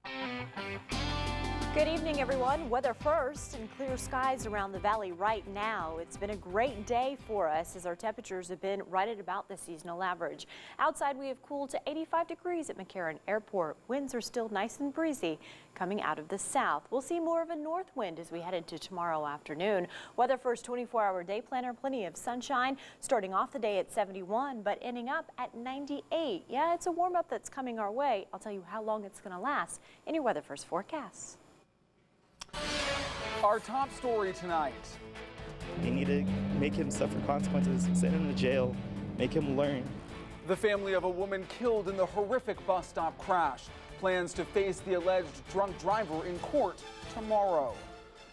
Good evening, everyone. Weather first, and clear skies around the valley right now. It's been a great day for us as our temperatures have been right at about the seasonal average. Outside, we have cooled to 85 degrees at McCarran Airport. Winds are still nice and breezy coming out of the south. We'll see more of a north wind as we head into tomorrow afternoon. Weather first 24-hour day planner, plenty of sunshine, starting off the day at 71, but ending up at 98. Yeah, it's a warm up that's coming our way. I'll tell you how long it's going to last in your weather first forecasts. Our top story tonight. They need to make him suffer consequences, send him to jail, make him learn. The family of a woman killed in the horrific bus stop crash plans to face the alleged drunk driver in court tomorrow.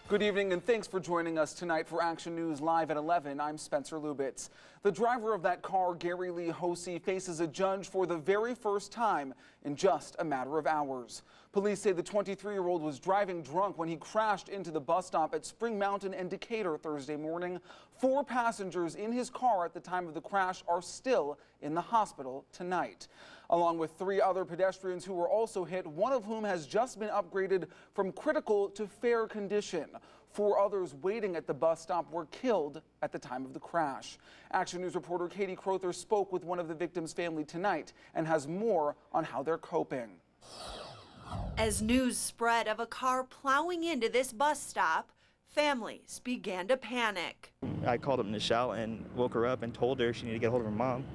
Good evening and thanks for joining us tonight for Action News Live at 11. I'm Spencer Lubitz. The driver of that car, Gary Lee Hosey, faces a judge for the very first time in just a matter of hours. Police say the 23-year-old was driving drunk when he crashed into the bus stop at Spring Mountain and Decatur Thursday morning. 4 passengers in his car at the time of the crash are still in the hospital tonight, along with 3 other pedestrians who were also hit, one of whom has just been upgraded from critical to fair condition. 4 others waiting at the bus stop were killed at the time of the crash. Action News reporter Katie Crowther spoke with one of the victims' family tonight and has more on how they're coping. As news spread of a car plowing into this bus stop, families began to panic. I called up Nichelle and woke her up and told her she needed to get a hold of her mom.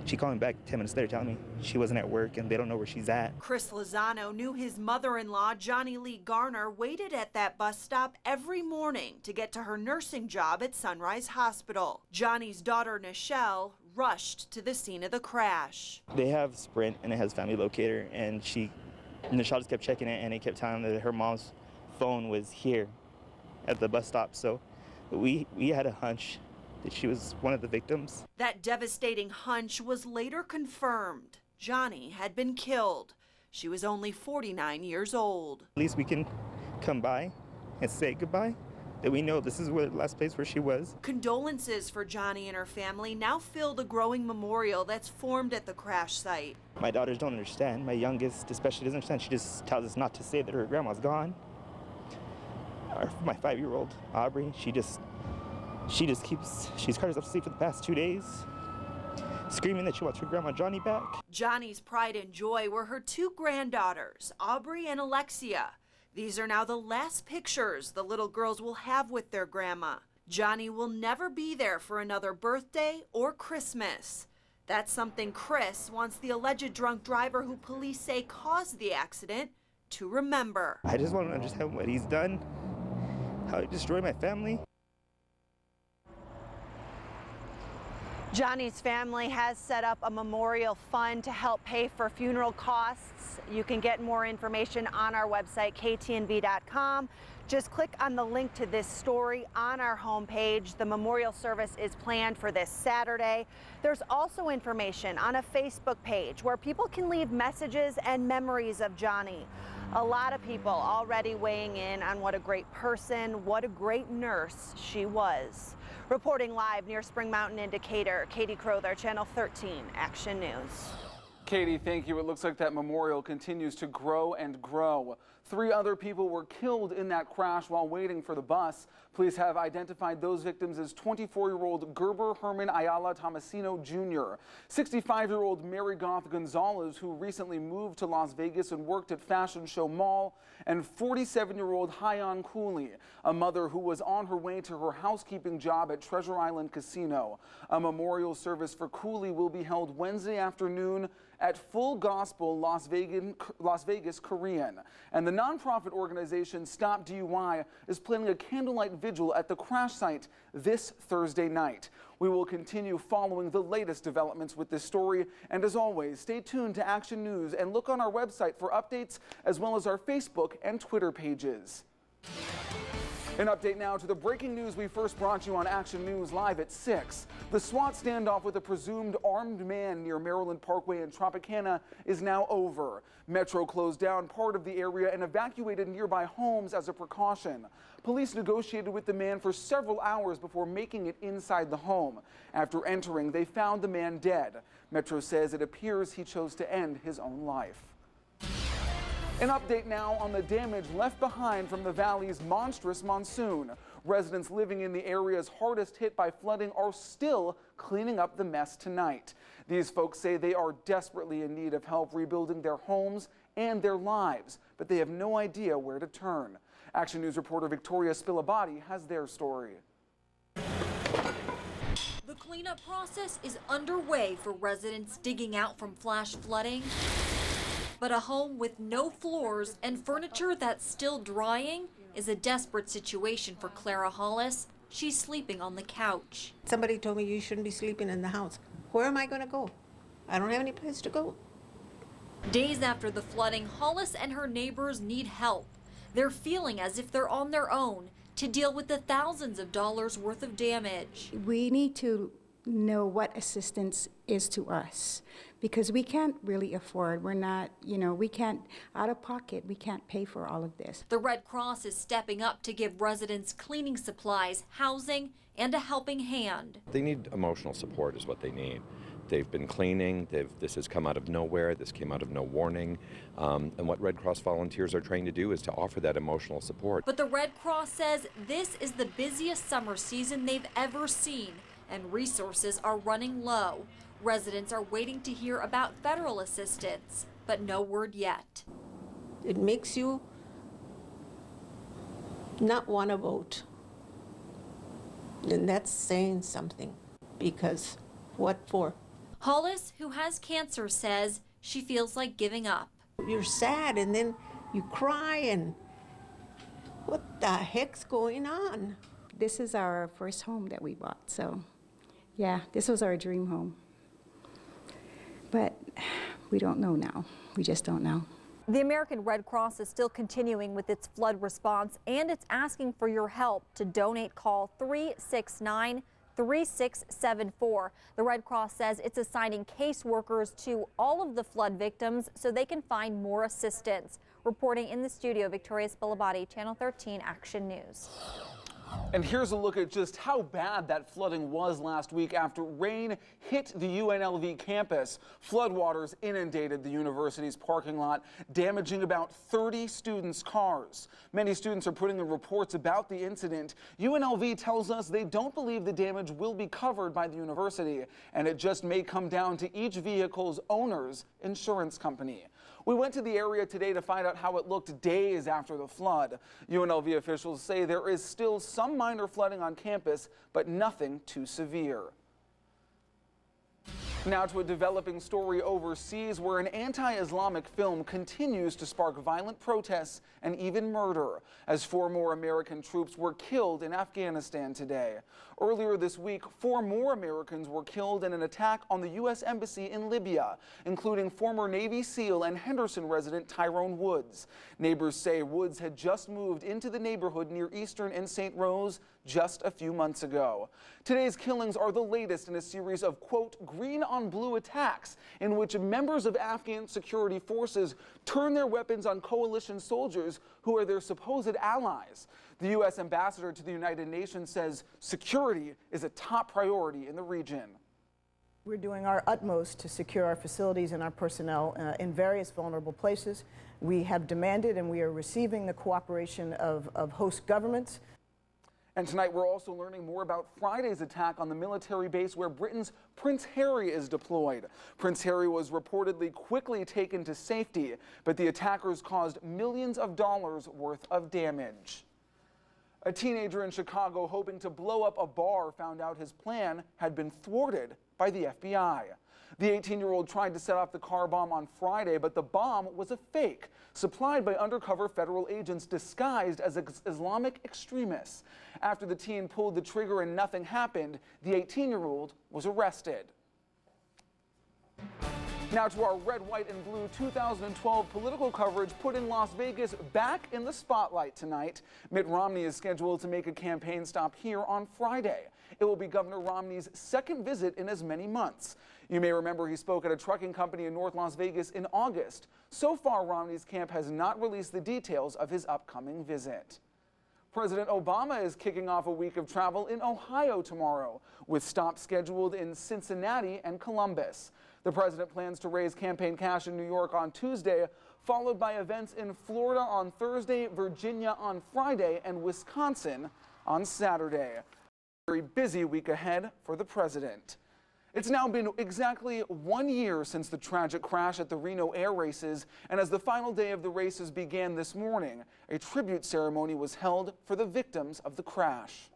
She called me back 10 minutes later telling me she wasn't at work and they don't know where she's at. Chris Lozano knew his mother-in-law, Johnny Lee Garner, waited at that bus stop every morning to get to her nursing job at Sunrise Hospital. Johnny's daughter, Nichelle, rushed to the scene of the crash. They have Sprint and it has Family Locator, and Nichelle just kept checking it and it kept telling her that her mom's phone was here at the bus stop. So we had a hunch that she was one of the victims. That devastating hunch was later confirmed. Johnny had been killed. She was only 49 years old. At least we can come by and say goodbye, that we know this is the last place where she was. Condolences for Johnny and her family now fill the growing memorial that's formed at the crash site. My daughters don't understand. My youngest especially doesn't understand. She just tells us not to say that her grandma's gone. My 5-year-old, Aubrey, she's cried herself to sleep for the past 2 days, screaming that she wants her grandma Johnny back. Johnny's pride and joy were her 2 granddaughters, Aubrey and Alexia. These are now the last pictures the little girls will have with their grandma. Johnny will never be there for another birthday or Christmas. That's something Chris wants the alleged drunk driver who police say caused the accident to remember. I just want to understand what he's done, how he destroyed my family. Johnny's family has set up a memorial fund to help pay for funeral costs. You can get more information on our website, KTNV.com. Just click on the link to this story on our homepage. The memorial service is planned for this Saturday. There's also information on a Facebook page where people can leave messages and memories of Johnny. A lot of people already weighing in on what a great person, what a great nurse she was. Reporting live near Spring Mountain in Decatur, Katie Crowther, Channel 13, Action News. Katie, thank you. It looks like that memorial continues to grow and grow. 3 other people were killed in that crash while waiting for the bus. Police have identified those victims as 24-year-old Gerber Herman Ayala Tomasino Jr., 65-year-old Mary Goth Gonzalez, who recently moved to Las Vegas and worked at Fashion Show Mall, and 47-year-old Hyon Cooley, a mother who was on her way to her housekeeping job at Treasure Island Casino. A memorial service for Cooley will be held Wednesday afternoon at Full Gospel Las Vegas Korean. And the nonprofit organization Stop DUI is planning a candlelight vigil at the crash site this Thursday night. We will continue following the latest developments with this story. And as always, stay tuned to Action News and look on our website for updates, as well as our Facebook and Twitter pages. An update now to the breaking news we first brought you on Action News Live at 6. The SWAT standoff with a presumed armed man near Maryland Parkway in Tropicana is now over. Metro closed down part of the area and evacuated nearby homes as a precaution. Police negotiated with the man for several hours before making it inside the home. After entering, they found the man dead. Metro says it appears he chose to end his own life. An update now on the damage left behind from the valley's monstrous monsoon. Residents living in the areas hardest hit by flooding are still cleaning up the mess tonight. These folks say they are desperately in need of help rebuilding their homes and their lives, but they have no idea where to turn. Action News reporter Victoria Spilabotte has their story. The cleanup process is underway for residents digging out from flash flooding. But a home with no floors and furniture that's still drying is a desperate situation for Clara Hollis. She's sleeping on the couch. Somebody told me you shouldn't be sleeping in the house. Where am I going to go? I don't have any place to go. Days after the flooding, Hollis and her neighbors need help. They're feeling as if they're on their own to deal with the thousands of dollars worth of damage. We need to know what assistance is to us because we can't really afford, we're not, we can't, out of pocket, we can't pay for all of this. The Red Cross is stepping up to give residents cleaning supplies, housing, and a helping hand. They need emotional support is what they need. They've been cleaning, this has come out of nowhere, this came out of no warning, and what Red Cross volunteers are trying to do is to offer that emotional support. But the Red Cross says this is the busiest summer season they've ever seen, and resources are running low. Residents are waiting to hear about federal assistance, but no word yet. It makes you not want to vote. And that's saying something, because what for? Hollis, who has cancer, says she feels like giving up. You're sad and then you cry and what the heck's going on? This is our first home that we bought, so yeah, this was our dream home. But we don't know now. We just don't know. The American Red Cross is still continuing with its flood response, and it's asking for your help. To donate, call 369-3674. The Red Cross says it's assigning caseworkers to all of the flood victims so they can find more assistance. Reporting in the studio, Victoria Spilabotte, Channel 13 Action News. And here's a look at just how bad that flooding was last week after rain hit the UNLV campus. Floodwaters inundated the university's parking lot, damaging about 30 students' cars. Many students are putting in reports about the incident. UNLV tells us they don't believe the damage will be covered by the university, and it just may come down to each vehicle's owner's insurance company. We went to the area today to find out how it looked days after the flood. UNLV officials say there is still some minor flooding on campus, but nothing too severe. Now to a developing story overseas where an anti-Islamic film continues to spark violent protests and even murder as 4 more American troops were killed in Afghanistan today. Earlier this week, 4 more Americans were killed in an attack on the U.S. Embassy in Libya, including former Navy SEAL and Henderson resident Tyrone Woods. Neighbors say Woods had just moved into the neighborhood near Eastern and St. Rose just a few months ago. Today's killings are the latest in a series of, quote, green on blue attacks in which members of Afghan security forces turn their weapons on coalition soldiers who are their supposed allies. The U.S. ambassador to the United Nations says security is a top priority in the region. We're doing our utmost to secure our facilities and our personnel in various vulnerable places. We have demanded and we are receiving the cooperation of host governments. And tonight we're also learning more about Friday's attack on the military base where Britain's Prince Harry is deployed. Prince Harry was reportedly quickly taken to safety, but the attackers caused millions of dollars worth of damage. A teenager in Chicago hoping to blow up a bar found out his plan had been thwarted by the FBI. The 18-year-old tried to set off the car bomb on Friday, but the bomb was a fake, supplied by undercover federal agents disguised as Islamic extremists. After the teen pulled the trigger and nothing happened, the 18-year-old was arrested. Now to our red, white, and blue 2012 political coverage, putting Las Vegas back in the spotlight tonight. Mitt Romney is scheduled to make a campaign stop here on Friday. It will be Governor Romney's second visit in as many months. You may remember he spoke at a trucking company in North Las Vegas in August. So far, Romney's camp has not released the details of his upcoming visit. President Obama is kicking off a week of travel in Ohio tomorrow, with stops scheduled in Cincinnati and Columbus. The president plans to raise campaign cash in New York on Tuesday, followed by events in Florida on Thursday, Virginia on Friday, and Wisconsin on Saturday. Very busy week ahead for the president. It's now been exactly 1 year since the tragic crash at the Reno air races, and as the final day of the races began this morning, a tribute ceremony was held for the victims of the crash.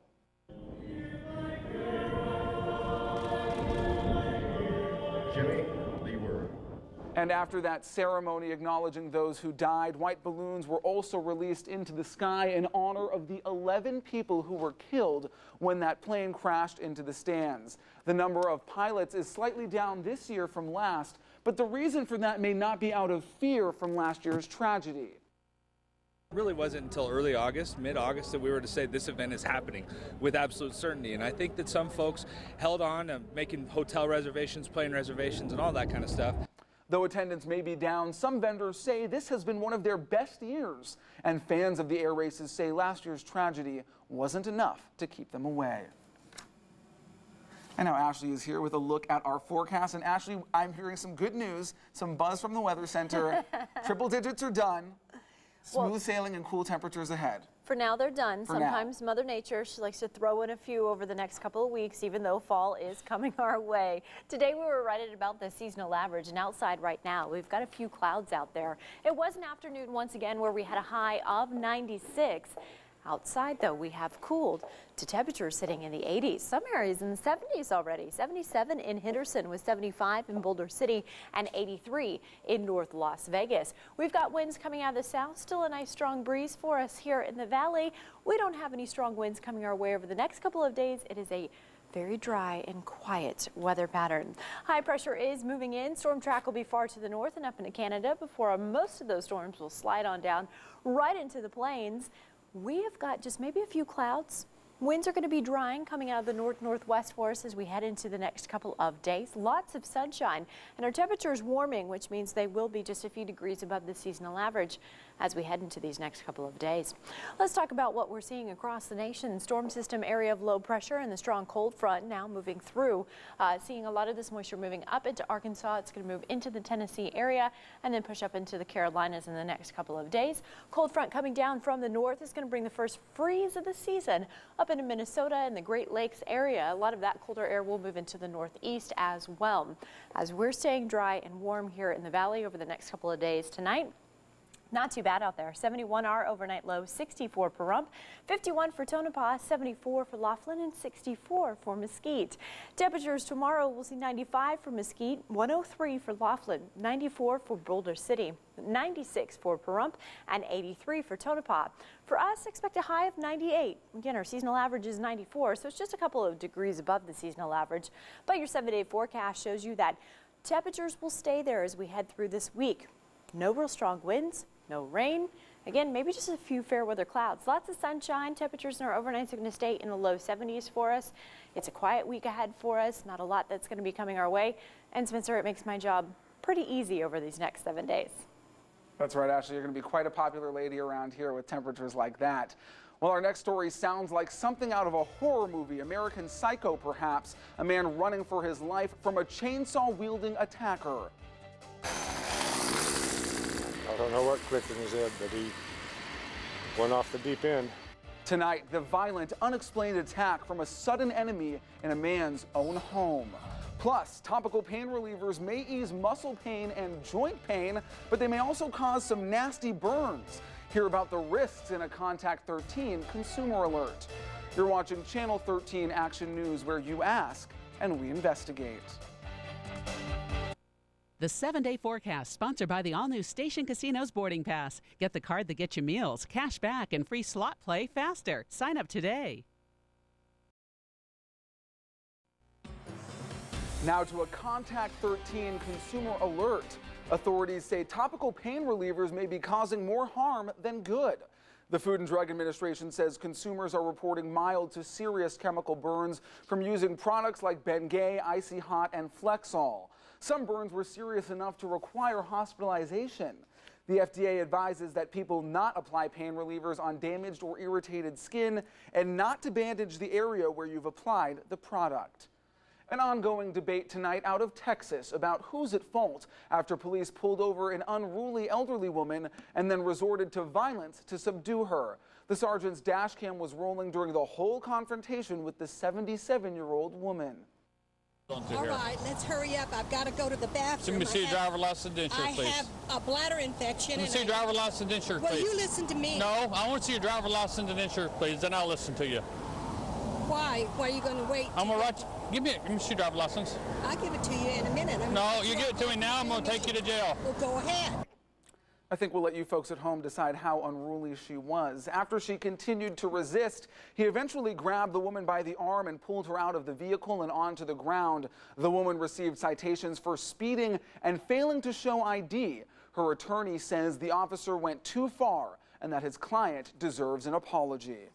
And after that ceremony acknowledging those who died, white balloons were also released into the sky in honor of the 11 people who were killed when that plane crashed into the stands. The number of pilots is slightly down this year from last, but the reason for that may not be out of fear from last year's tragedy. It really wasn't until early August, mid-August, that we were to say this event is happening with absolute certainty. And I think that some folks held on to making hotel reservations, plane reservations, and all that kind of stuff. Though attendance may be down, some vendors say this has been one of their best years. And fans of the air races say last year's tragedy wasn't enough to keep them away. And now Ashlee is here with a look at our forecast. And Ashlee, I'm hearing some good news, some buzz from the Weather Center. Triple digits are done. Smooth sailing and cool temperatures ahead. For now, they're done. Sometimes Mother Nature, she likes to throw in a few over the next couple of weeks, even though fall is coming our way. Today, we were right at about the seasonal average, and outside right now, we've got a few clouds out there. It was an afternoon once again where we had a high of 96. Outside, though, we have cooled to temperatures sitting in the 80s. Some areas in the 70s already. 77 in Henderson with 75 in Boulder City and 83 in North Las Vegas. We've got winds coming out of the south. Still a nice strong breeze for us here in the valley. We don't have any strong winds coming our way over the next couple of days. It is a very dry and quiet weather pattern. High pressure is moving in. Storm track will be far to the north and up into Canada before most of those storms will slide on down right into the plains. We have got just maybe a few clouds. Winds are going to be drying coming out of the north-northwest for us as we head into the next couple of days. Lots of sunshine, and our temperature is warming, which means they will be just a few degrees above the seasonal average as we head into these next couple of days. Let's talk about what we're seeing across the nation. Storm system area of low pressure and the strong cold front now moving through. Seeing a lot of this moisture moving up into Arkansas. It's going to move into the Tennessee area and then push up into the Carolinas in the next couple of days. Cold front coming down from the north is going to bring the first freeze of the season up into Minnesota and the Great Lakes area. A lot of that colder air will move into the northeast as well. As we're staying dry and warm here in the valley over the next couple of days tonight. Not too bad out there. 71 our overnight low, 64 for Pahrump, 51 for Tonopah, 74 for Laughlin, and 64 for Mesquite. Temperatures tomorrow, we'll see 95 for Mesquite, 103 for Laughlin, 94 for Boulder City, 96 for Pahrump, and 83 for Tonopah. For us, expect a high of 98. Again, our seasonal average is 94, so it's just a couple of degrees above the seasonal average. But your 7-day forecast shows you that temperatures will stay there as we head through this week. No real strong winds. No rain. Again, maybe just a few fair weather clouds. Lots of sunshine. Temperatures in our overnights are going to stay in the low 70s for us. It's a quiet week ahead for us. Not a lot that's going to be coming our way. And Spencer, it makes my job pretty easy over these next 7 days. That's right, Ashley. You're going to be quite a popular lady around here with temperatures like that. Well, our next story sounds like something out of a horror movie, American Psycho perhaps. A man running for his life from a chainsaw-wielding attacker. I don't know what clicked in his head, but he went off the deep end. Tonight, the violent, unexplained attack from a sudden enemy in a man's own home. Plus, topical pain relievers may ease muscle pain and joint pain, but they may also cause some nasty burns. Hear about the risks in a Contact 13 consumer alert. You're watching Channel 13 Action News, where you ask and we investigate. The 7-day forecast, sponsored by the all-new Station Casinos boarding pass. Get the card that gets you meals, cash back, and free slot play faster. Sign up today. Now to a Contact 13 consumer alert. Authorities say topical pain relievers may be causing more harm than good. The Food and Drug Administration says consumers are reporting mild to serious chemical burns from using products like Bengay, Icy Hot, and Flexol. Some burns were serious enough to require hospitalization. The FDA advises that people not apply pain relievers on damaged or irritated skin and not to bandage the area where you've applied the product. An ongoing debate tonight out of Texas about who's at fault after police pulled over an unruly elderly woman and then resorted to violence to subdue her. The sergeant's dash cam was rolling during the whole confrontation with the 77-year-old woman. All right, let's hurry up. I've got to go to the bathroom. Let me see your driver's license insurance, please. I have a bladder infection. Let me see your driver's license insurance, please. Well, you listen to me. No, I want to see your driver's license and insurance, please, then I'll listen to you. Why? Why are you going to wait? I'm going to write you. Give me your driver's license. I'll give it to you in a minute. No, you give it to me now, I'm going to take you to jail. Well, go ahead. I think we'll let you folks at home decide how unruly she was. After she continued to resist, he eventually grabbed the woman by the arm and pulled her out of the vehicle and onto the ground. The woman received citations for speeding and failing to show ID. Her attorney says the officer went too far and that his client deserves an apology.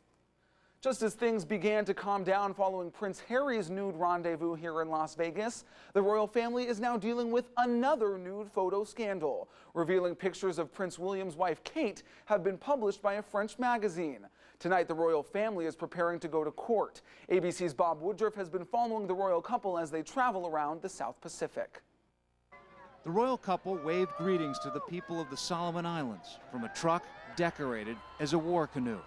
Just as things began to calm down following Prince Harry's nude rendezvous here in Las Vegas, the royal family is now dealing with another nude photo scandal. Revealing pictures of Prince William's wife Kate have been published by a French magazine. Tonight, the royal family is preparing to go to court. ABC's Bob Woodruff has been following the royal couple as they travel around the South Pacific. The royal couple waved greetings to the people of the Solomon Islands from a truck decorated as a war canoe.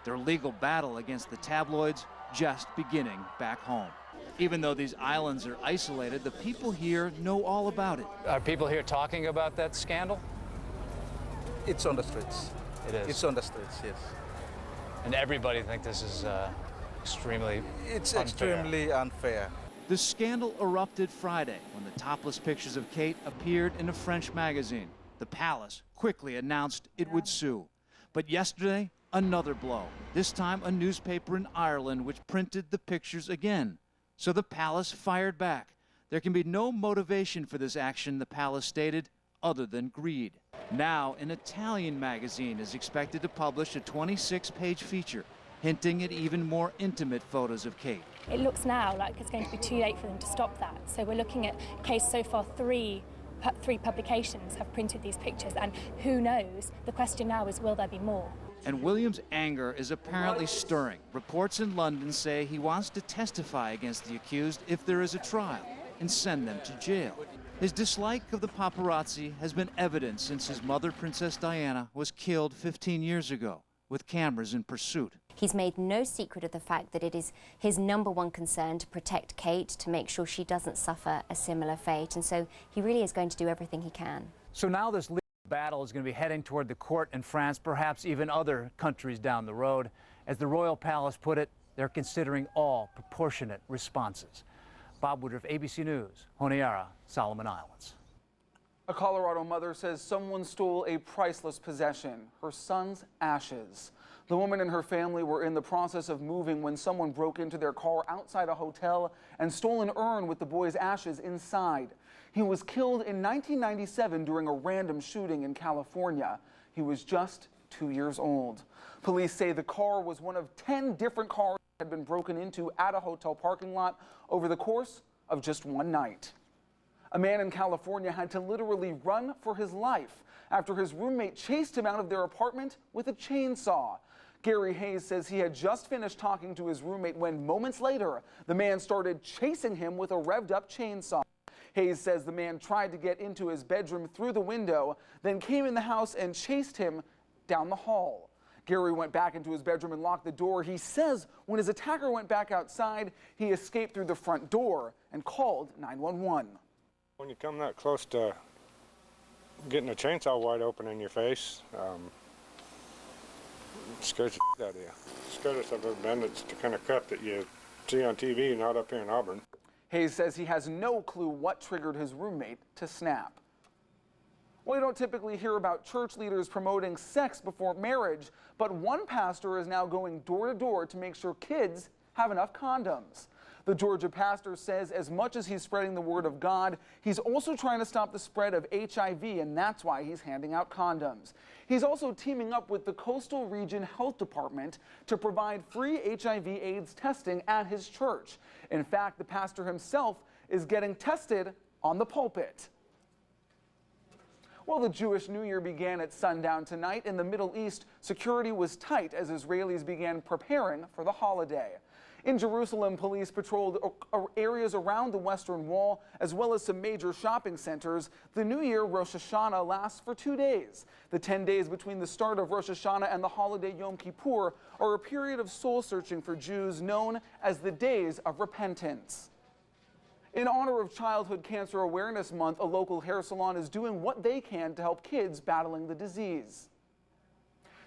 Their legal battle against the tabloids just beginning back home. Even though these islands are isolated, the people here know all about it. Are people here talking about that scandal? It's on the streets. It is? It's on the streets, yes. And everybody thinks this is extremely unfair. Extremely unfair. The scandal erupted Friday when the topless pictures of Kate appeared in a French magazine. The palace quickly announced it would sue. But yesterday, another blow. This time a newspaper in Ireland which printed the pictures again. So the palace fired back. There can be no motivation for this action, the palace stated, other than greed. Now an Italian magazine is expected to publish a 26-page feature hinting at even more intimate photos of Kate. It looks now like it's going to be too late for them to stop that. So we're looking at case so far three publications have printed these pictures, and who knows? The question now is, will there be more? And William's anger is apparently stirring. Reports in London say he wants to testify against the accused if there is a trial and send them to jail. His dislike of the paparazzi has been evident since his mother, Princess Diana, was killed 15 years ago with cameras in pursuit. He's made no secret of the fact that it is his #1 concern to protect Kate, to make sure she doesn't suffer a similar fate, and so he really is going to do everything he can. So now this legal battle is going to be heading toward the court in France, perhaps even other countries down the road. As the Royal Palace put it, they're considering all proportionate responses. Bob Woodruff, ABC News, Honiara, Solomon Islands. A Colorado mother says someone stole a priceless possession, her son's ashes. The woman and her family were in the process of moving when someone broke into their car outside a hotel and stole an urn with the boy's ashes inside. He was killed in 1997 during a random shooting in California. He was just 2 years old. Police say the car was one of 10 different cars that had been broken into at a hotel parking lot over the course of just one night. A man in California had to literally run for his life after his roommate chased him out of their apartment with a chainsaw. Gary Hayes says he had just finished talking to his roommate when moments later, the man started chasing him with a revved up chainsaw. Hayes says the man tried to get into his bedroom through the window, then came in the house and chased him down the hall. Gary went back into his bedroom and locked the door. He says when his attacker went back outside, he escaped through the front door and called 911. When you come that close to getting a chainsaw wide open in your face, it scares the shit out of you. The scariest I've ever been. It's the kind of crap that you see on TV, not up here in Auburn. Hayes says he has no clue what triggered his roommate to snap. Well, you don't typically hear about church leaders promoting sex before marriage, but one pastor is now going door to door to make sure kids have enough condoms. The Georgia pastor says as much as he's spreading the word of God, he's also trying to stop the spread of HIV, and that's why he's handing out condoms. He's also teaming up with the Coastal Region Health Department to provide free HIV/AIDS testing at his church. In fact, the pastor himself is getting tested on the pulpit. Well, the Jewish New Year began at sundown tonight. In the Middle East, security was tight as Israelis began preparing for the holiday. In Jerusalem, police patrolled areas around the Western Wall, as well as some major shopping centers. The New Year, Rosh Hashanah, lasts for 2 days. The 10 days between the start of Rosh Hashanah and the holiday Yom Kippur are a period of soul-searching for Jews known as the Days of Repentance. In honor of Childhood Cancer Awareness Month, a local hair salon is doing what they can to help kids battling the disease.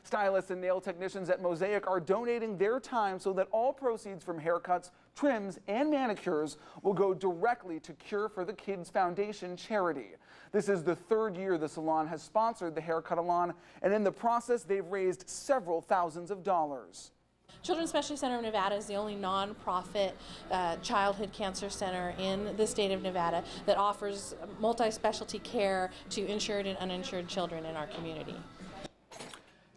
Stylists and nail technicians at Mosaic are donating their time so that all proceeds from haircuts, trims, and manicures will go directly to Cure for the Kids Foundation charity. This is the 3rd year the salon has sponsored the Haircut-a-lon, and in the process, they've raised several thousands of dollars. Children's Specialty Center of Nevada is the only nonprofit childhood cancer center in the state of Nevada that offers multi-specialty care to insured and uninsured children in our community.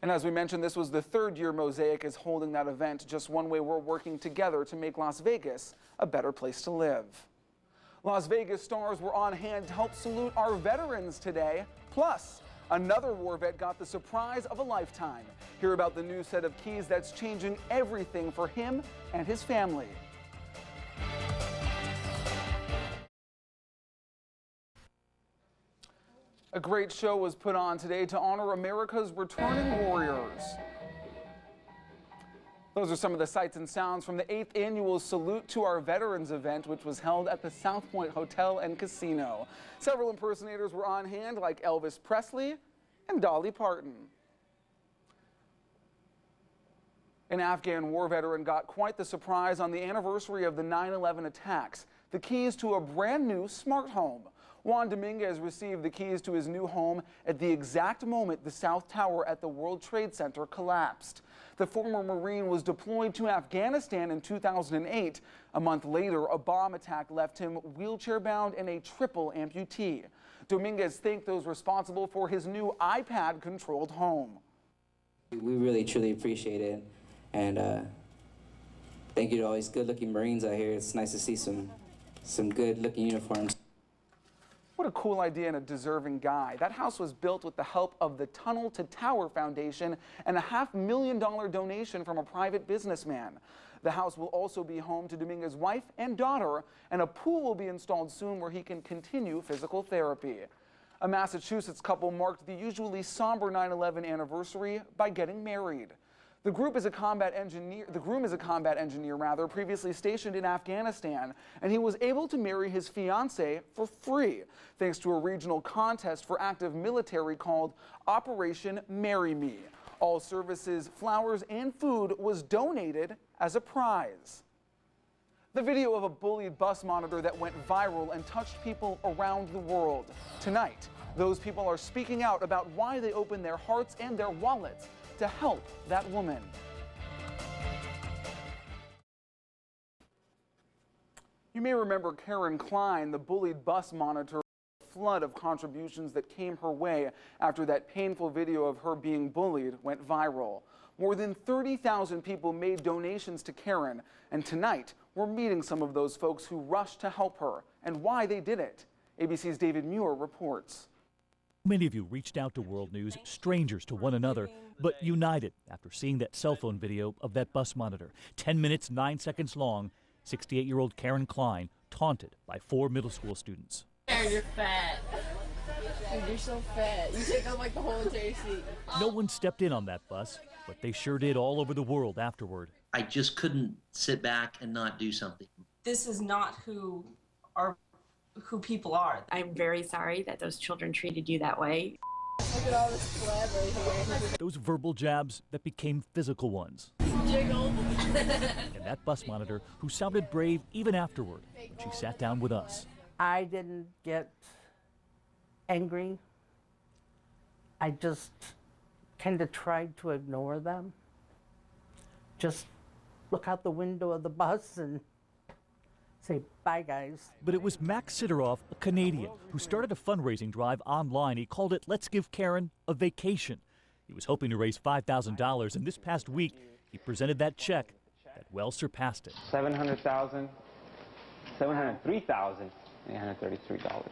And as we mentioned, this was the 3rd year Mosaic is holding that event, just one way we're working together to make Las Vegas a better place to live. Las Vegas stars were on hand to help salute our veterans today. Plus, another war vet got the surprise of a lifetime. Hear about the new set of keys that's changing everything for him and his family. A great show was put on today to honor America's returning warriors. Those are some of the sights and sounds from the 8th annual Salute to Our Veterans event, which was held at the South Point Hotel and Casino. Several impersonators were on hand, like Elvis Presley and Dolly Parton. An Afghan war veteran got quite the surprise on the anniversary of the 9/11 attacks. The keys to a brand new smart home. Juan Dominguez received the keys to his new home at the exact moment the South Tower at the World Trade Center collapsed. The former Marine was deployed to Afghanistan in 2008. A month later, a bomb attack left him wheelchair-bound and a triple amputee. Dominguez thanked those responsible for his new iPad-controlled home. We really, truly appreciate it. And thank you to all these good-looking Marines out here. It's nice to see some good-looking uniforms. What a cool idea and a deserving guy. That house was built with the help of the Tunnel to Tower Foundation and a $500,000 donation from a private businessman. The house will also be home to Dominguez's wife and daughter, and a pool will be installed soon where he can continue physical therapy. A Massachusetts couple marked the usually somber 9/11 anniversary by getting married. The groom is a combat engineer, previously stationed in Afghanistan, and he was able to marry his fiancée for free, thanks to a regional contest for active military called Operation Marry Me. All services, flowers, and food was donated as a prize. The video of a bullied bus monitor that went viral and touched people around the world. Tonight, those people are speaking out about why they opened their hearts and their wallets to help that woman. You may remember Karen Klein, the bullied bus monitor. A flood of contributions that came her way after that painful video of her being bullied went viral. More than 30,000 people made donations to Karen, and tonight we're meeting some of those folks who rushed to help her and why they did it. ABC's David Muir reports. Many of you reached out to World News, strangers to one another, but united after seeing that cell phone video of that bus monitor. 10 minutes, 9 seconds long, 68-year-old Karen Klein taunted by 4 middle school students. Karen, you're fat. You're so fat. You take up like the whole entire seat. No one stepped in on that bus, but they sure did all over the world afterward. I just couldn't sit back and not do something. This is not who people are. I'm very sorry that those children treated you that way. Look at all this blood right here. Those verbal jabs that became physical ones. Jiggle. And that bus monitor who sounded brave even afterward when she sat down with us. I didn't get angry. I just kind of tried to ignore them. Just look out the window of the bus and say, bye, guys. But it was Max Sidoroff, a Canadian, who started a fundraising drive online. He called it Let's Give Karen a Vacation. He was hoping to raise $5,000, and this past week, he presented that check that well surpassed it. $703,833.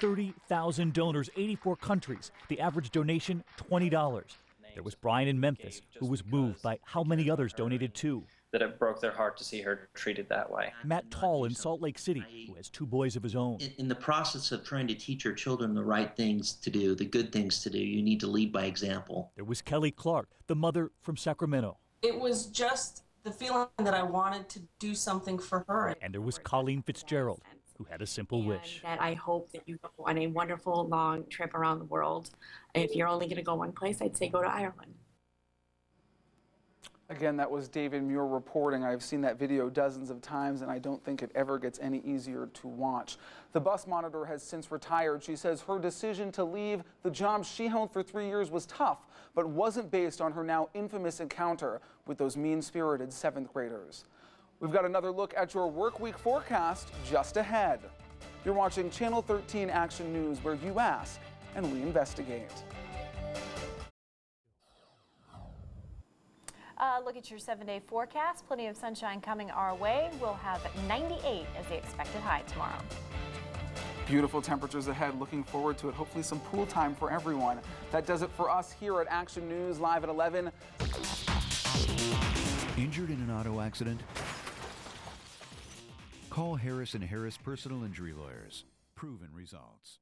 30,000 donors, 84 countries. The average donation, $20. There was Brian in Memphis, who was moved by how many others donated too. That it broke their heart to see her treated that way. Matt Tall in Salt Lake City, who has 2 boys of his own. In the process of trying to teach your children the right things to do, the good things to do, you need to lead by example. There was Kelly Clark, the mother from Sacramento. It was just the feeling that I wanted to do something for her. And there was Colleen Fitzgerald, who had a simple wish. That I hope that you go on a wonderful long trip around the world. If you're only going to go one place, I'd say go to Ireland. Again, that was David Muir reporting. I've seen that video dozens of times, and I don't think it ever gets any easier to watch. The bus monitor has since retired. She says her decision to leave the job she held for 3 years was tough, but wasn't based on her now infamous encounter with those mean-spirited 7th graders. We've got another look at your work week forecast just ahead. You're watching Channel 13 Action News, where you ask and we investigate. Look at your 7-day forecast. Plenty of sunshine coming our way. We'll have 98 as the expected high tomorrow. Beautiful temperatures ahead. Looking forward to it. Hopefully some pool time for everyone. That does it for us here at Action News Live at 11. Injured in an auto accident? Call Harris & Harris Personal Injury Lawyers. Proven results.